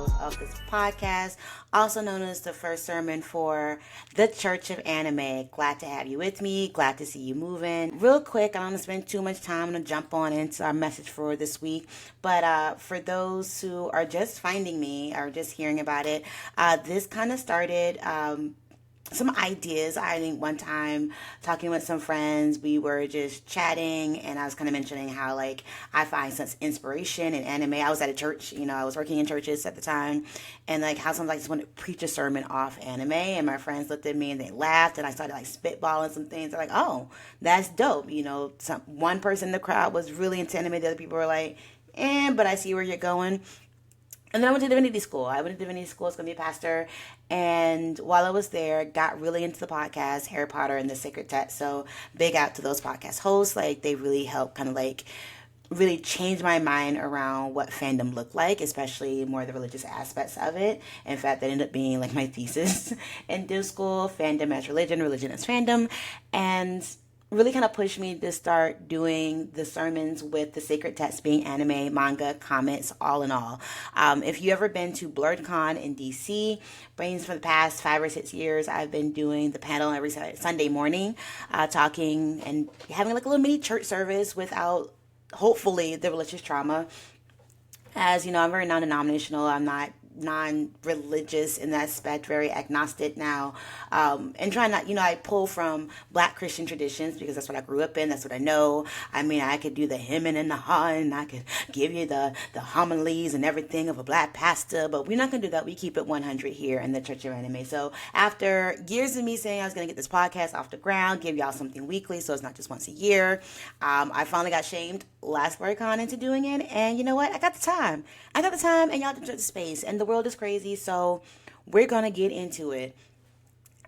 episode of this podcast, also known as the first sermon for the Church of Anime. Glad to have you with me. Glad to see you moving. Real quick, I don't want to spend too much time to jump on into our message for this week. But for those who are just finding me or just hearing about it, this kind of started some ideas. I think one time talking with some friends, we were just chatting, and I was kind of mentioning how like I find such inspiration in anime. I was at a church, I was working in churches at the time, and like how sometimes I just wanted to preach a sermon off anime, and my friends looked at me and they laughed, and I started like spitballing some things. They're like, "Oh, that's dope." One person in the crowd was really into anime. The other people were like, but I see where you're going. And then I went to divinity school. I went to divinity school. I was going to be a pastor. And while I was there, got really into the podcast, Harry Potter and the Sacred Text. So big out to those podcast hosts. Like, they really helped kind of like really change my mind around what fandom looked like, especially more the religious aspects of it. In fact, that ended up being like my thesis in div school, fandom as religion, religion as fandom. And really kind of pushed me to start doing the sermons with the sacred text being anime, manga, comics, all in all. If you ever been to BlerdCon in DC, brains for the past 5 or 6 years, I've been doing the panel every Sunday morning, talking and having like a little mini church service without, hopefully, the religious trauma. As you know, I'm very non-denominational. I'm not non-religious in that aspect, very agnostic now, and trying not, I pull from Black Christian traditions because that's what I grew up in, that's what I know. I mean, I could do the hemming and the hawing, I could give you the homilies and everything of a Black pastor, but we're not going to do that. We keep it 100 here in the Church of Anime. So after years of me saying I was going to get this podcast off the ground, give y'all something weekly so it's not just once a year, I finally got shamed last BlerdCon into doing it, and you know what? I got the time, and y'all took the space, and the world is crazy, so we're gonna get into it.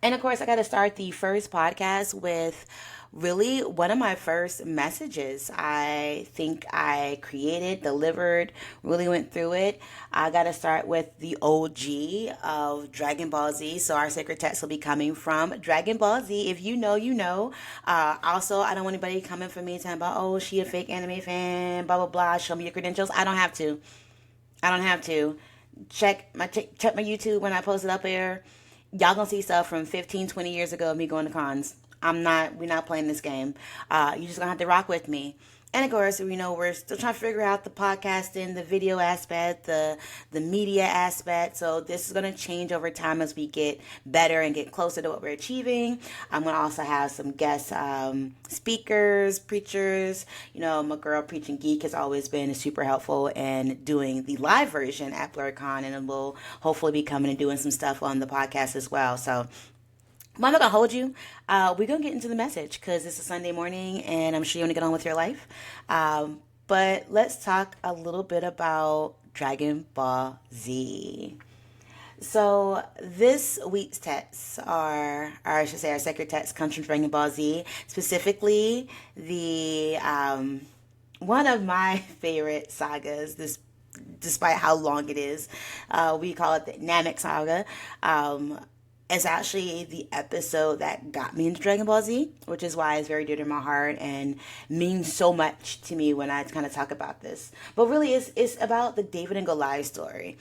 And of course, I got to start the first podcast with really one of my first messages. I think I created, delivered, really went through it. I got to start with the OG of Dragon Ball Z. So our sacred text will be coming from Dragon Ball Z. If you know, you know. Also, I don't want anybody coming for me talking about, oh, she a fake anime fan, blah, blah, blah. Show me your credentials. I don't have to. Check my YouTube when I post it up there. Y'all gonna see stuff from 15, 20 years ago of me going to cons. We're not playing this game. You just gonna have to rock with me. And of course, we're still trying to figure out the podcasting, the video aspect, the media aspect. So this is going to change over time as we get better and get closer to what we're achieving. I'm going to also have some guest speakers, preachers. My girl Preaching Geek has always been super helpful in doing the live version at BlerdCon, and we'll hopefully be coming and doing some stuff on the podcast as well. So I'm not going to hold you. We're going to get into the message because it's a Sunday morning and I'm sure you want to get on with your life. But let's talk a little bit about Dragon Ball Z. So this week's texts or I should say our sacred text comes from Dragon Ball Z, specifically the one of my favorite sagas, despite how long it is. We call it the Namek Saga. It's actually the episode that got me into Dragon Ball Z, which is why it's very dear to my heart and means so much to me when I kind of talk about this. But really, it's about the David and Goliath story.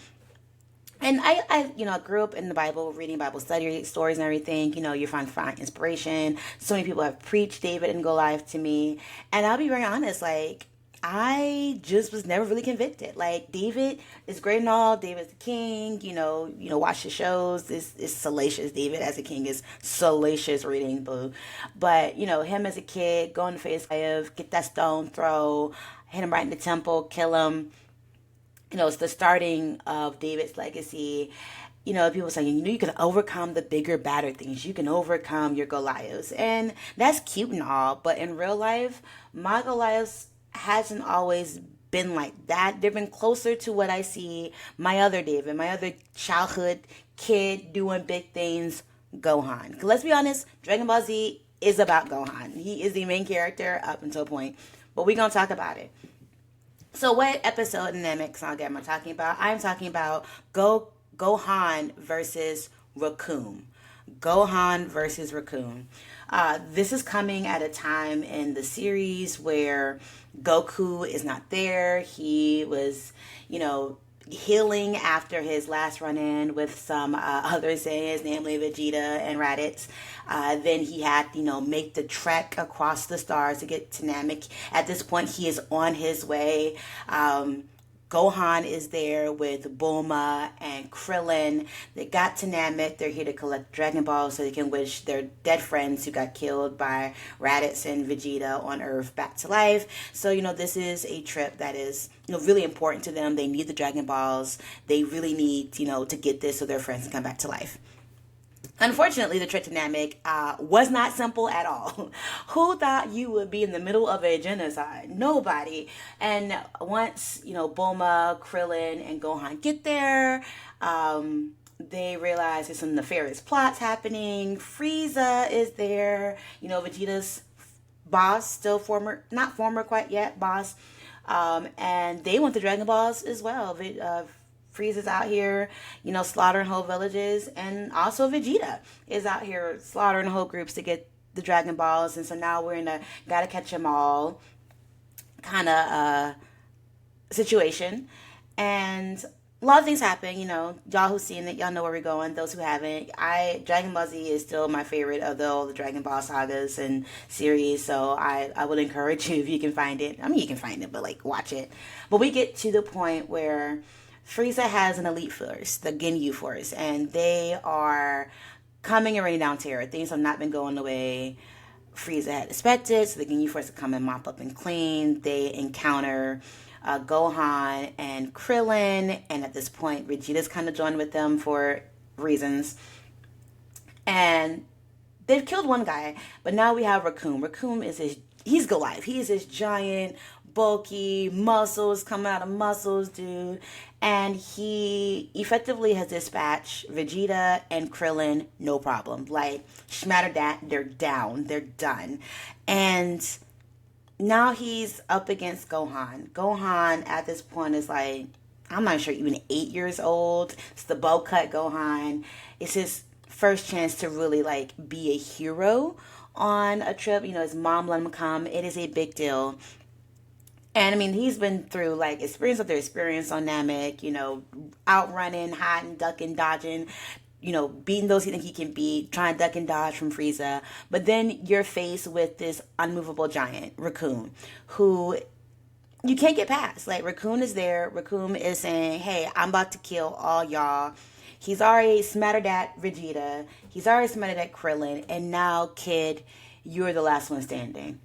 And I grew up in the Bible, reading Bible study stories and everything. You find inspiration. So many people have preached David and Goliath to me. And I'll be very honest, like, I just was never really convicted. Like, David is great and all. David's the king. Watch the shows. It's salacious. David as a king is salacious reading, boo. But, him as a kid, going to face Goliath, get that stone throw, hit him right in the temple, kill him. It's the starting of David's legacy. People saying, you can overcome the bigger, badder things. You can overcome your Goliaths. And that's cute and all. But in real life, my Goliaths hasn't always been like that. They've been closer to what I see my other David, my other childhood kid doing big things, Gohan. 'Cause let's be honest, Dragon Ball Z is about Gohan. He is the main character up until a point. But we're going to talk about it. So what episode in Namek Saga am I talking about? I'm talking about Gohan versus Recoome. Gohan versus Recoome. This is coming at a time in the series where Goku is not there. He was, healing after his last run-in with some other Saiyans, namely Vegeta and Raditz. Then he had, make the trek across the stars to get to Namek. At this point, he is on his way. Gohan is there with Bulma and Krillin. They got to Namek. They're here to collect Dragon Balls so they can wish their dead friends who got killed by Raditz and Vegeta on Earth back to life. So, this is a trip that is, really important to them. They need the Dragon Balls. They really need, to get this so their friends can come back to life. Unfortunately, the trip to Namek was not simple at all. Who thought you would be in the middle of a genocide? Nobody. And once, Bulma, Krillin, and Gohan get there, they realize there's some nefarious plots happening. Frieza is there, Vegeta's boss, still not former quite yet, boss. And they want the Dragon Balls as well. Frieza's out here, slaughtering whole villages, and also Vegeta is out here slaughtering whole groups to get the Dragon Balls, and so now we're in a gotta catch them all kind of situation, and a lot of things happen. Y'all who've seen it, y'all know where we're going. Those who haven't, Dragon Ball Z is still my favorite of all the Dragon Ball sagas and series, so I would encourage you if you can find it. I mean, you can find it, but watch it. But we get to the point where Frieza has an elite force, the Ginyu Force, and they are coming and raining down terror. Things have not been going the way Frieza had expected, so the Ginyu Force come and mop up and clean. They encounter Gohan and Krillin, and at this point, Vegeta's kind of joined with them for reasons. And they've killed one guy, but now we have Recoome. Recoome he's Goliath. He is this giant, bulky, muscles coming out of muscles, dude. And he effectively has dispatched Vegeta and Krillin, no problem. Schmatter that, they're down, they're done. And now he's up against Gohan. Gohan at this point is I'm not sure, even 8 years old. It's the bow cut Gohan. It's his first chance to really be a hero on a trip. His mom let him come. It is a big deal. And I mean, he's been through experience after experience on Namek, outrunning, hiding, ducking, dodging, beating those he think he can beat, trying to duck and dodge from Frieza. But then you're faced with this unmovable giant, Recoome, who you can't get past. Recoome is there. Recoome is saying, hey, I'm about to kill all y'all. He's already smattered at Vegeta. He's already smattered at Krillin. And now, kid, you're the last one standing.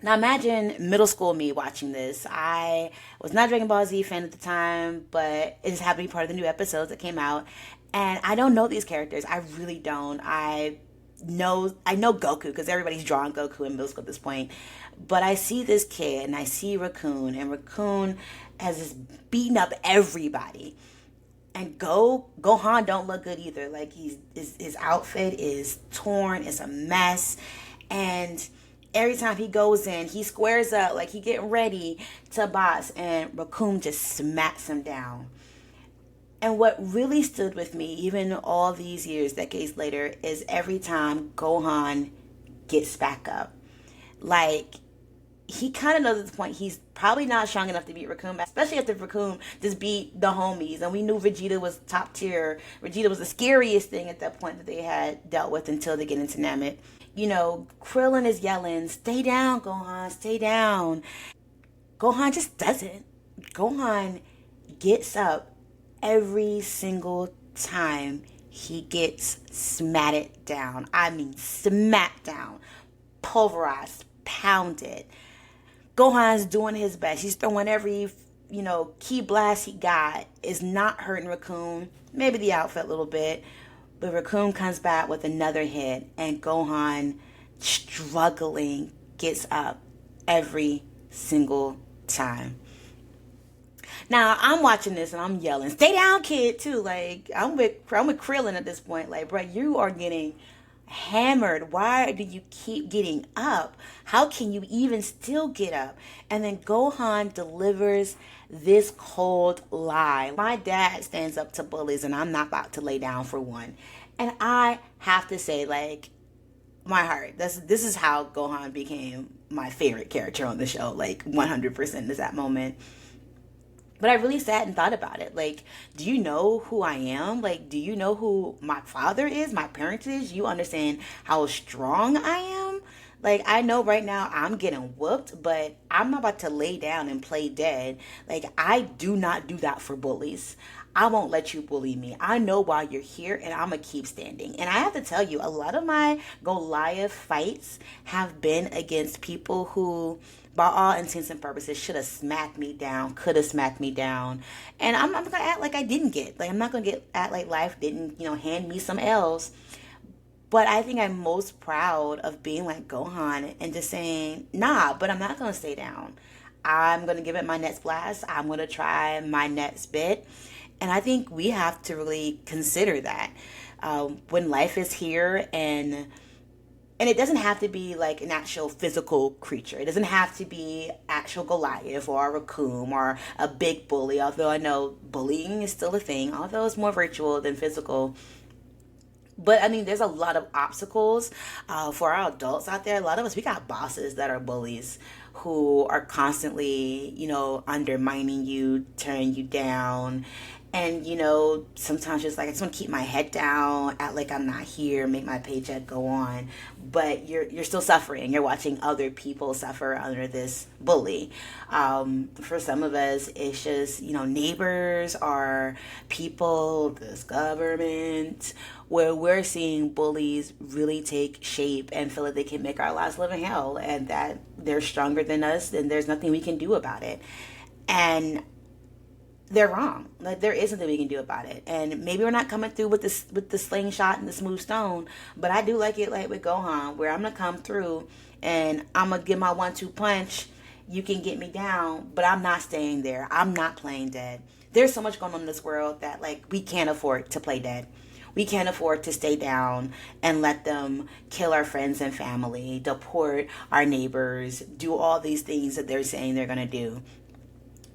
Now imagine middle school me watching this. I was not a Dragon Ball Z fan at the time, but it just happened to be part of the new episodes that came out. And I don't know these characters. I really don't. I know Goku because everybody's drawing Goku in middle school at this point. But I see this kid and I see Recoome, and Recoome has just beaten up everybody. And Gohan don't look good either. His outfit is torn. It's a mess. And every time he goes in, he squares up, he getting ready to box, and Recoome just smacks him down. And what really stood with me, even all these years, decades later, is every time Gohan gets back up. He kind of knows at this point he's probably not strong enough to beat Recoome, especially after Recoome just beat the homies. And we knew Vegeta was top tier. Vegeta was the scariest thing at that point that they had dealt with until they get into Namek. Krillin is yelling, stay down, Gohan, stay down. Gohan just doesn't. Gohan gets up every single time he gets smatted down. I mean, smacked down, pulverized, pounded. Gohan's doing his best. He's throwing every, key blast he got. Is not hurting Recoome. Maybe the outfit a little bit. But Recoome comes back with another hit, and Gohan, struggling, gets up every single time. Now, I'm watching this and I'm yelling, stay down, kid, too. I'm with Krillin at this point. Bro, you are getting hammered. Why do you keep getting up? How can you even still get up? And then Gohan delivers this cold lie. My dad stands up to bullies, and I'm not about to lay down for one. And I have to say, my heart, this is how Gohan became my favorite character on the show. 100% is that moment. But I really sat and thought about it. Like, do you know who I am? Like, do you know who my father is, my parents is? You understand how strong I am? Like, I know right now I'm getting whooped, but I'm not about to lay down and play dead. Like, I do not do that for bullies. I won't let you bully me. I know why you're here, and I'm going to keep standing. And I have to tell you, a lot of my Goliath fights have been against people who, by all intents and purposes, should have smacked me down, could have smacked me down. And I'm going to act like I didn't get. Like, I'm not going to act like life didn't, hand me some L's. But I think I'm most proud of being like Gohan and just saying, nah, but I'm not going to stay down. I'm going to give it my next blast. I'm going to try my next bit. And I think we have to really consider that when life is here, and it doesn't have to be like an actual physical creature. It doesn't have to be actual Goliath or a Recoome or a big bully, although I know bullying is still a thing, although it's more virtual than physical. But I mean, there's a lot of obstacles for our adults out there. A lot of us, we got bosses that are bullies who are constantly, undermining you, tearing you down. And, sometimes just like, I just want to keep my head down, act like I'm not here, make my paycheck go on. But you're still suffering. You're watching other people suffer under this bully. For some of us, it's just, neighbors or people, this government, where we're seeing bullies really take shape and feel like they can make our lives live in hell, and that they're stronger than us and there's nothing we can do about it. And they're wrong. Like, there is nothing we can do about it. And maybe we're not coming through with the slingshot and the smooth stone, but I do like it like with Gohan, where I'm gonna come through and I'm gonna give my 1-2 punch. You can get me down, but I'm not staying there. I'm not playing dead. There's so much going on in this world that, like, we can't afford to play dead. We can't afford to stay down and let them kill our friends and family, deport our neighbors, do all these things that they're saying they're gonna do.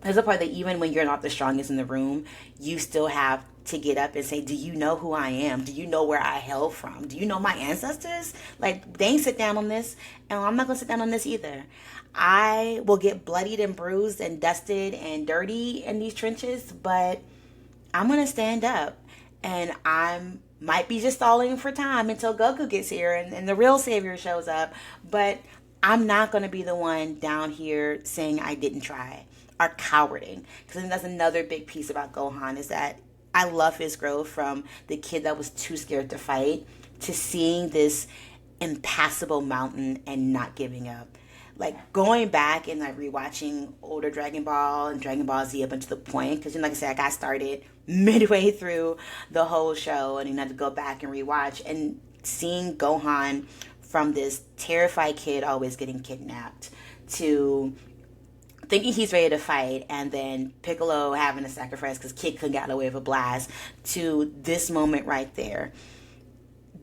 There's a part that even when you're not the strongest in the room, you still have to get up and say, do you know who I am? Do you know where I hail from? Do you know my ancestors? Like, they ain't sit down on this, and I'm not going to sit down on this either. I will get bloodied and bruised and dusted and dirty in these trenches, but I'm going to stand up, and might be just stalling for time until Goku gets here and the real savior shows up, but I'm not going to be the one down here saying I didn't try. Are cowarding. Because I think that's another big piece about Gohan, is that I love his growth from the kid that was too scared to fight to seeing this impassable mountain and not giving up. Like, going back and like rewatching older Dragon Ball and Dragon Ball Z up until the point, because like I said, I got started midway through the whole show and had to go back and rewatch, and seeing Gohan from this terrified kid always getting kidnapped to thinking he's ready to fight, and then Piccolo having to sacrifice because Kid couldn't get away with a blast, to this moment right there.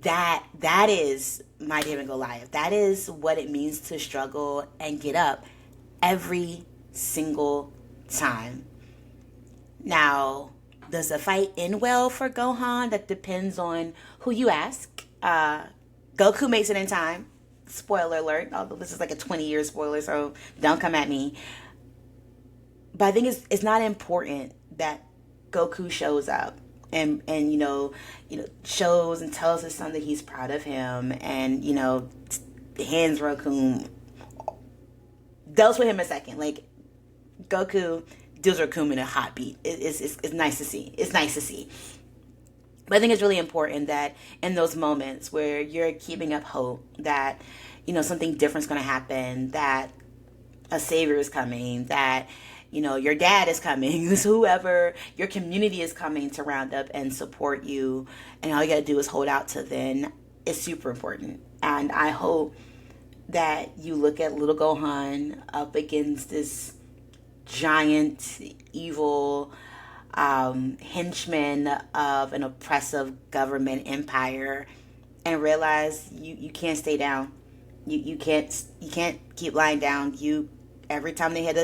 That is my David and Goliath. That is what it means to struggle and get up every single time. Now, does the fight end well for Gohan? That depends on who you ask. Goku makes it in time. Spoiler alert. Although this is like a 20-year spoiler, so don't come at me. But I think it's not important that Goku shows up and shows and tells his son that he's proud of him, and hands Recoome, deals with him a second. Like, Goku deals with Recoome in a hot beat. It's nice to see. It's nice to see. But I think it's really important that in those moments where you're keeping up hope that something different's going to happen, that a savior is coming, that your dad is coming, whoever, your community is coming to round up and support you, and all you gotta do is hold out to them, is super important. And I hope that you look at little Gohan up against this giant, evil henchman of an oppressive government empire and realize you can't stay down. You can't keep lying down. Every time they hit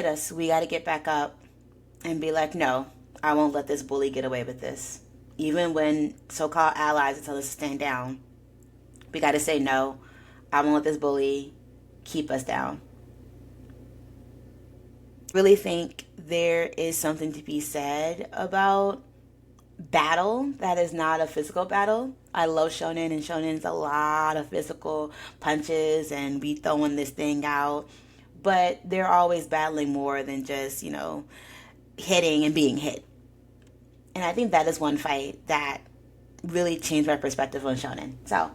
us, we got to get back up and be like, no, I won't let this bully get away with this. Even when so-called allies tell us to stand down, we got to say, no, I won't let this bully keep us down. really think there is something to be said about battle that is not a physical battle. I love shonen, and shonen's a lot of physical punches and we throwing this thing out. But they're always battling more than just, hitting and being hit. And I think that is one fight that really changed my perspective on shonen. So,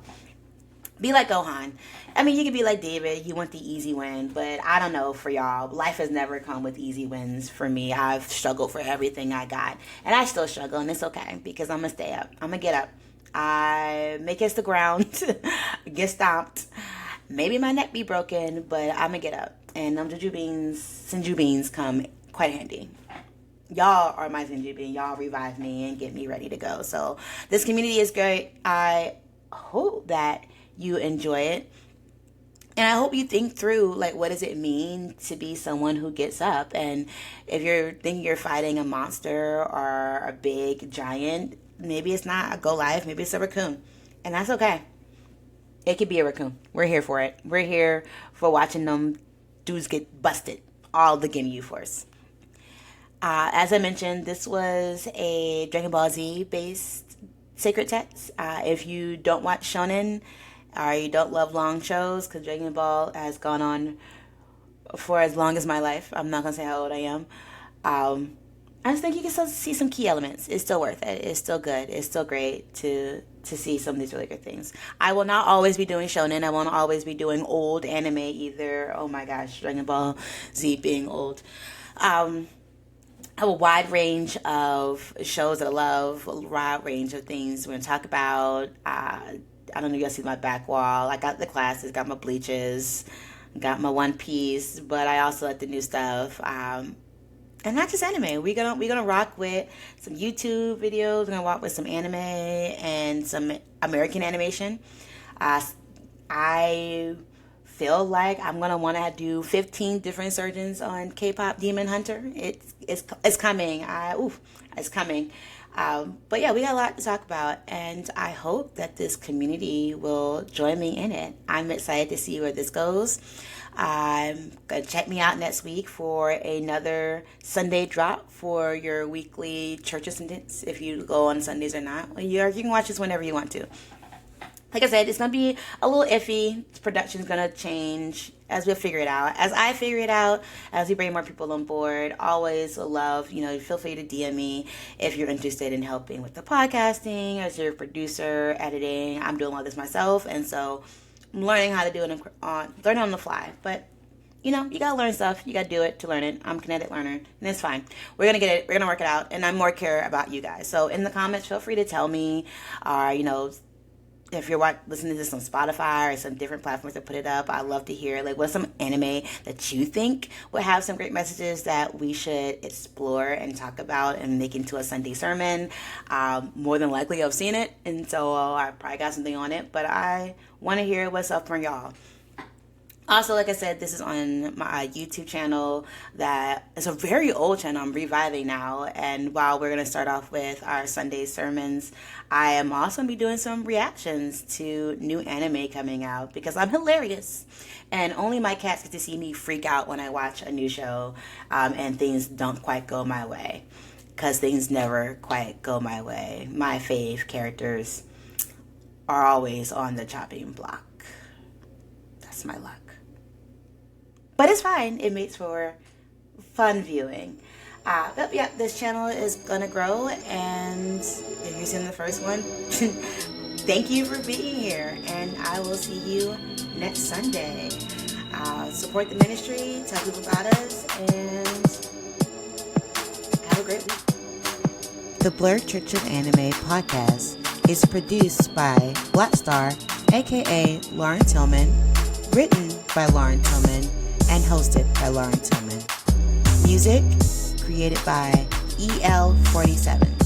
be like Gohan. I mean, you could be like David. You want the easy win, but I don't know for y'all. Life has never come with easy wins for me. I've struggled for everything I got, and I still struggle, and it's okay because I'm gonna stay up. I'm gonna get up. I may kiss the ground, get stomped. Maybe my neck be broken, but I'm gonna get up. And Senju beans come quite handy. Y'all are my Senju bean. Y'all revive me and get me ready to go. So this community is great. I hope that you enjoy it. And I hope you think through, like, what does it mean to be someone who gets up? And if you're thinking you're fighting a monster or a big giant, maybe it's not a Goliath, maybe it's a Recoome. And that's okay. It could be a Recoome. We're here for it. We're here for watching them dudes get busted. All the Ginyu Force. As I mentioned, this was a Dragon Ball Z based sacred text. If you don't watch shonen, or you don't love long shows, because Dragon Ball has gone on for as long as my life. I'm not going to say how old I am. I just think you can still see some key elements. It's still worth it. It's still good. It's still great to see some of these really good things. I will not always be doing shonen. I won't always be doing old anime either. Oh my gosh, Dragon Ball Z being old. I have a wide range of shows that I love, a wide range of things we're going to talk about. I don't know if you guys see my back wall. I got the classics, got my bleaches, got my One Piece, but I also like the new stuff. And not just anime. We're gonna rock with some YouTube videos. We're gonna rock with some anime and some American animation. I feel like I'm gonna want to do 15 different surgeons on K-pop Demon Hunter. It's coming. It's coming. But yeah, we got a lot to talk about, and I hope that this community will join me in it. I'm excited to see where this goes. I'm going to check me out next week for another Sunday drop for your weekly church attendance, if you go on Sundays or not. You can watch this whenever you want to. Like I said, it's going to be a little iffy. Production's going to change as we figure it out. As I figure it out, as we bring more people on board, always love, feel free to DM me if you're interested in helping with the podcasting, as your producer, editing. I'm doing all this myself, and so I'm learning how to do it learning on the fly. But, you got to learn stuff. You got to do it to learn it. I'm a kinetic learner, and it's fine. We're going to get it. We're going to work it out, and I more care about you guys. So in the comments, feel free to tell me, if you're listening to this on Spotify or some different platforms that put it up, I'd love to hear, what's some anime that you think would have some great messages that we should explore and talk about and make into a Sunday sermon. More than likely, I've seen it, and so I probably got something on it, but I want to hear what's up from y'all. Also, like I said, this is on my YouTube channel that is a very old channel. I'm reviving now. And while we're going to start off with our Sunday sermons, I am also going to be doing some reactions to new anime coming out because I'm hilarious. And only my cats get to see me freak out when I watch a new show and things don't quite go my way. Because things never quite go my way. My fave characters are always on the chopping block. That's my luck. But it's fine. It makes for fun viewing. But yeah, this channel is going to grow. And if you've seen the first one, thank you for being here. And I will see you next Sunday. Support the ministry. Tell people about us. And have a great week. The Blerd Church of Anime podcast is produced by Blackstar, a.k.a. Lauren Tillman, written by Lauren Tillman, and hosted by Lauren Tillman. Music created by EL47.